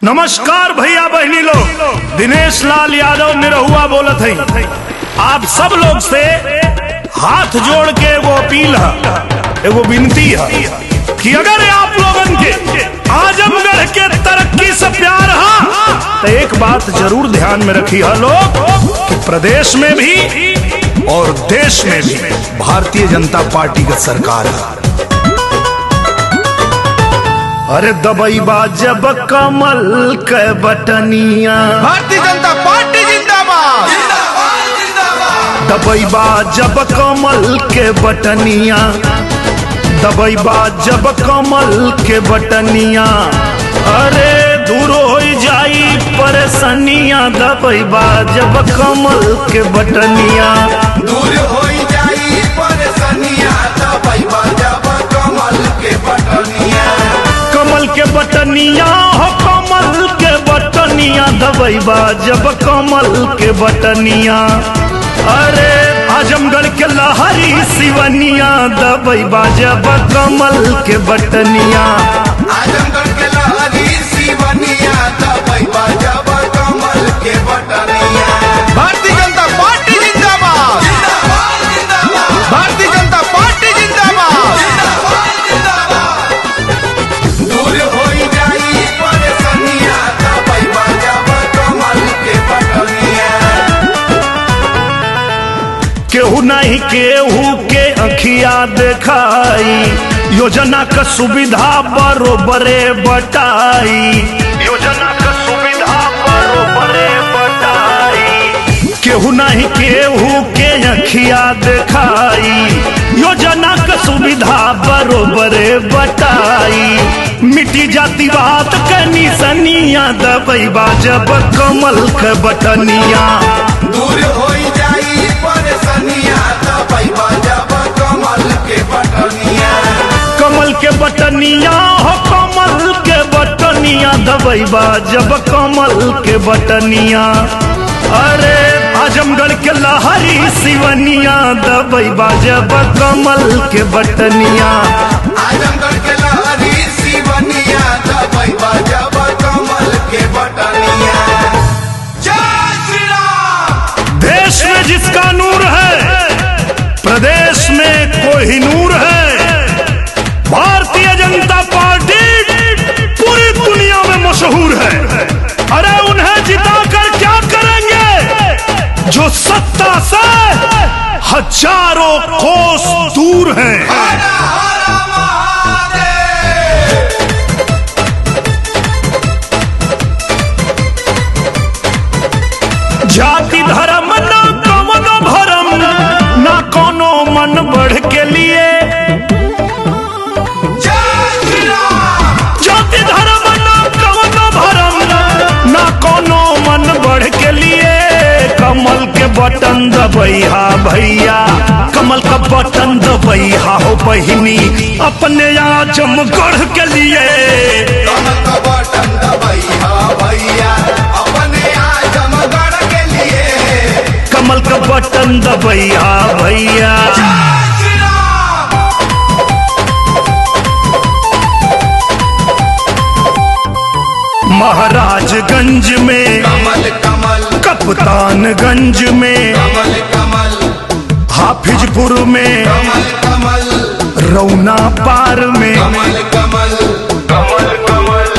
नमस्कार भैया बहनी लोग, दिनेश लाल यादव निरहुआ बोलत है। आप सब लोग से हाथ जोड़ के एगो अपील है, एगो विनती है कि अगर आप लोगन के आजमगढ़ के तरक्की से प्यार है तो एक बात जरूर ध्यान में रखी है लोग कि प्रदेश में भी और देश में भी भारतीय जनता पार्टी का सरकार है। अरे दबई जब कमल के बटनिया, भारतीय जनता पार्टी जिंदाबाद। दबई जब कमल के बटनिया, दबई जब कमल के बटनिया, अरे दूर हो जाई परेशानिया। दबई जब कमल के बटनिया, दूर हो जाई परेशानिया। दबई जब कमल के बटनिया, कमल के बटनिया हो कमल के बटनिया। दबई जब कमल के बटनिया, अरे आजमगढ़ के लहरी सिवनिया। दबई जब कमल के बटनिया, आजमगढ़ के लहरी सिवनिया। दबई जब कमल के बटनिया। भारतीय जनता पार्टी जिंदाबाद। भारतीय जनता पार्टी जिंदाबाद। दूर हो जाई परेशानिया। दबई जब कमल के बटनिया। केहू नहीं केहू के अखिया देखाई, योजना का सुविधा बरोबरे बटाई। योजना का सुविधा बरोबरे बटाई। केहू नहीं केहू के अखिया देखाई, योजना का सुविधा बरोबरे बटाई। मिट्टी जाती बात के निसनिया। दबई जब कमल के बटनिया, दूर हो जाई परेशानिया। दबई जब कमल के बटनिया। कमल के बटनिया हो कमल के बटनिया। दबई जब कमल के बटनिया, अरे आजमगढ़ के लहरी सिवनिया। दबई जब कमल के बटनिया, आजमगढ़ के लहरी सिवनिया। दबई जब कमल के बटनिया। जय श्री राम। देश में जिसका नूर है प्रदेश में कोई नूर है। भारतीय जनता पार्टी पूरी दुनिया में मशहूर है। अरे उन्हें जिताकर क्या करेंगे जो सत्ता से हजारों कोस दूर हैं। हर हर महादेव। जाति धर्म ना कवनो भरम, ना कोनो मन बढ़ के लिए। जय श्री राम। जाति धर्म ना कवनो भरम, ना कोनो मन बढ़ के लिए। कमल के बटन दबैहा भैया, कमल का बटन दबैहा हो बहिनी, अपने आजमगढ़ के लिए। कमल का बटन दबैहा भैया, अपने आजमगढ़ के लिए। कमल का बटन दबैहा भैया। जय श्री राम। महाराजगंज में, कमल कमल। कप्तानगंज में, कमल कमल। हाफिजपुर में, कमल कमल। रौना पार में, कमल कमल। कमल कमल।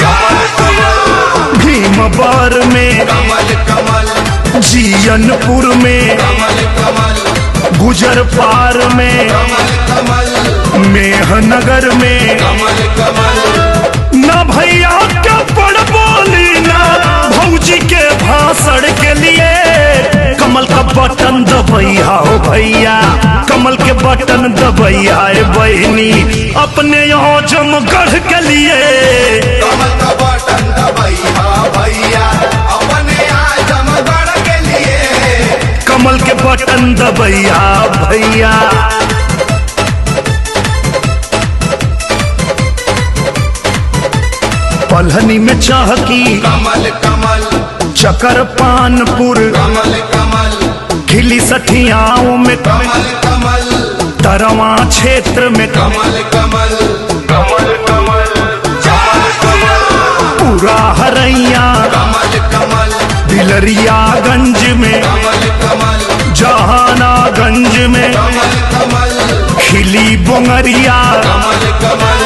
जय श्री राम। भीमबार में, कमल कमल। जियनपुर में, कमल कमल। गुजर पार में, कमल कमल। मेहनगर में। कमल कमल। ना भैया क्या पड़ बोली, ना भौजी के भाषण के लिए। कमल का बटन दबैहा हो भैया, कमल के बटन दबैहा बहनी, अपने आजमगढ़ के लिए। कमल का बटन दबैहा भैया, अपने आजमगढ़ के लिए। कमल के बटन दबैहा भैया। पलहनी में चाहकी, कमल कमल। चकर पानपुर, कमल कमल। खिली सठियाओं में, कमल कमल। तरवा क्षेत्र में, कमल कमल। कमल कमल। जय श्री राम। पूरा हरैया कमल कमल बिलरियागंज में कमल कमल जहानागंज में कमल कमल खिली बोंगरिया कमल कमल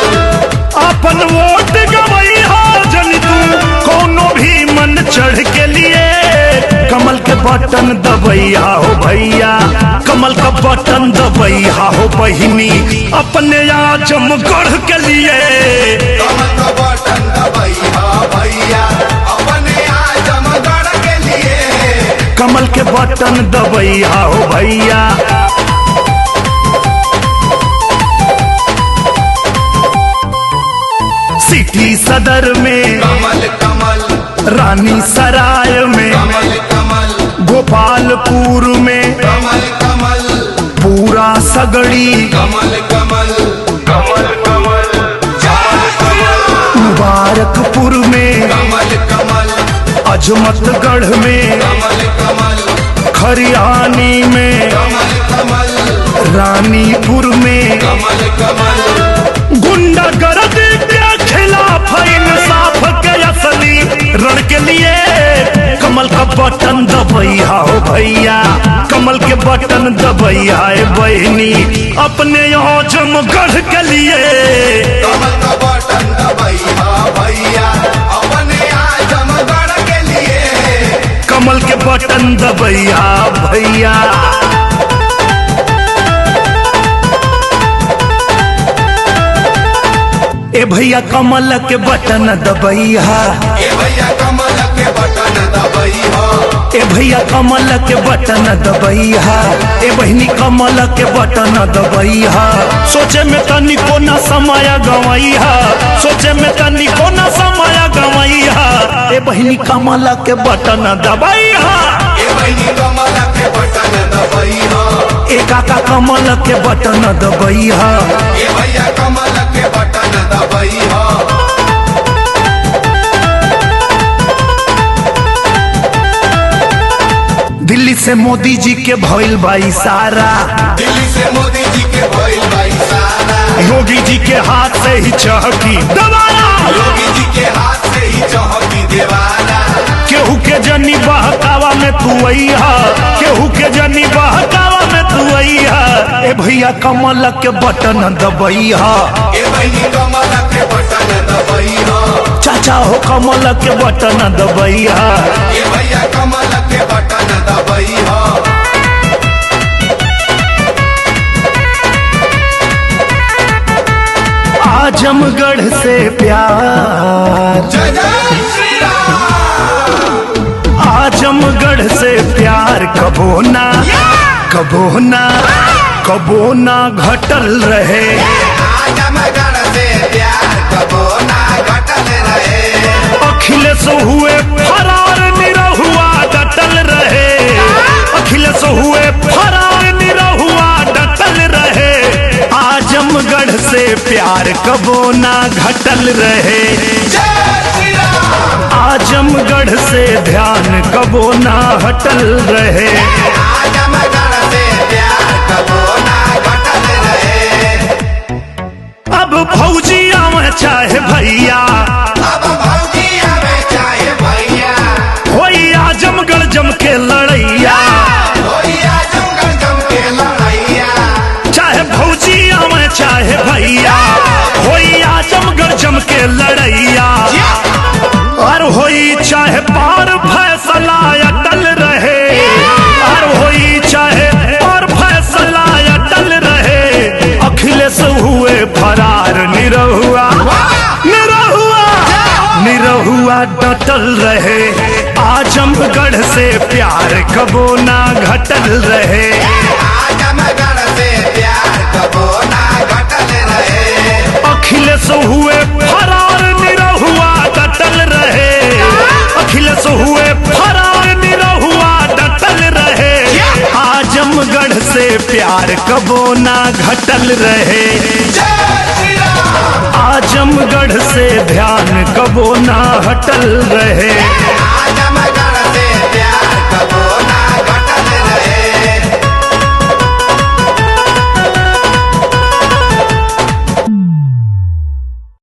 अपन वोट गवैया जन तू कोनो भी मन चढ़ के लिए कमल के बटन दबैया हो भैया कमल का बटन दबैया हो बहिनी अपने आजमगढ़ के लिए कमल का बटन दबैया भैया अपने आजमगढ़ के लिए कमल के बटन दबैया हो भैया। सिटी सदर में कमल कमल रानी सराय में कमल कमल गोपालपुर में कमल कमल पूरा सगड़ी कमल कमल कमल कमल मुबारकपुर में कमल कमल अजमतगढ़ में कमल कमल खरियानी में कमल कमल रानीपुर में कमल कमल गुंडागर्दी के खिलाफ इंसाफ के असली रण के लिए कमल का बटन दबैया हो भैया कमल के बटन दबैया है बहनी अपने आजमगढ़ के लिए कमल का बटन दबैया भैया अपने आजमगढ़ के लिए कमल के बटन दबैया भैया। ए भैया कमल के बटन दबैया ए भैया कमल के बटन दबैया ए भैया कमल के बटन दबैया ए बहनी कमल के बटन दबैया सोचे में तनी को न समय गवैया सोचे में तनी को न समय गवैया ए बहनी कमल के बटन दबैया ए बहनी कमल के बटन दबैया ए काका कमल के बटन दबैया ए भैया कमल के बटन दबैया दिल्ली से मोदी जी के भइल बा इशारा दिल्ली से मोदी जी के भइल बा इशारा योगी जी के हाथ से ही चहकी दबारा योगी जी के हाथ से ही चहकी देवारा केहू के जनी बहकावा में तू अइहा केहू के जनी बहकावा में तू अइहा ए भैया कमल के बटन दबैहा ए बहनी कमल के बटन दबैया चाचा हो कमल के बटन दबैहा ए भैया कमल के बटन दबैया आजमगढ़ से प्यार जय जय श्री राम आजमगढ़ से प्यार कबो ना कबो ना घटल रहे आजमगढ़ से प्यार कबो ना घटल रहे अखिलेश हुए फरार निरहुआ डटल रहे अखिलेश हुए फरार निरहुआ डटल रहे आजमगढ़ से प्यार कबो ना घटल रहे जय श्री राम आजमगढ़ से ध्यान कबो ना हटल रहे आजमगढ़ से प्यार कबो ना घटल रहे अब फौजिया में चाहे भैया अब भौजिया में चाहे भैया होई आजमगढ़ जम के लड़ैया होई आजमगढ़ जम के लड़ैया चाहे भौजिया में चाहे भैया होई आजमगढ़ जम के लड़ैया और होई चाहे पार फैसला अटल रहे और होई चाहे पार फैसला अटल रहे अखिलेश हुए फरार निरहुआ डटल रहे आजमगढ़ से प्यार कबो ना घटल रहे आजमगढ़ से प्यार कबो ना घटल रहे अखिलेश हुए फरार निरहुआ डटल रहे अखिलेश हुए फरार निरहुआ डटल रहे आजमगढ़ से प्यार कबो ना घटल रहे जय श्री राम आजमगढ़ से ध्यान कबो ना हटल रहे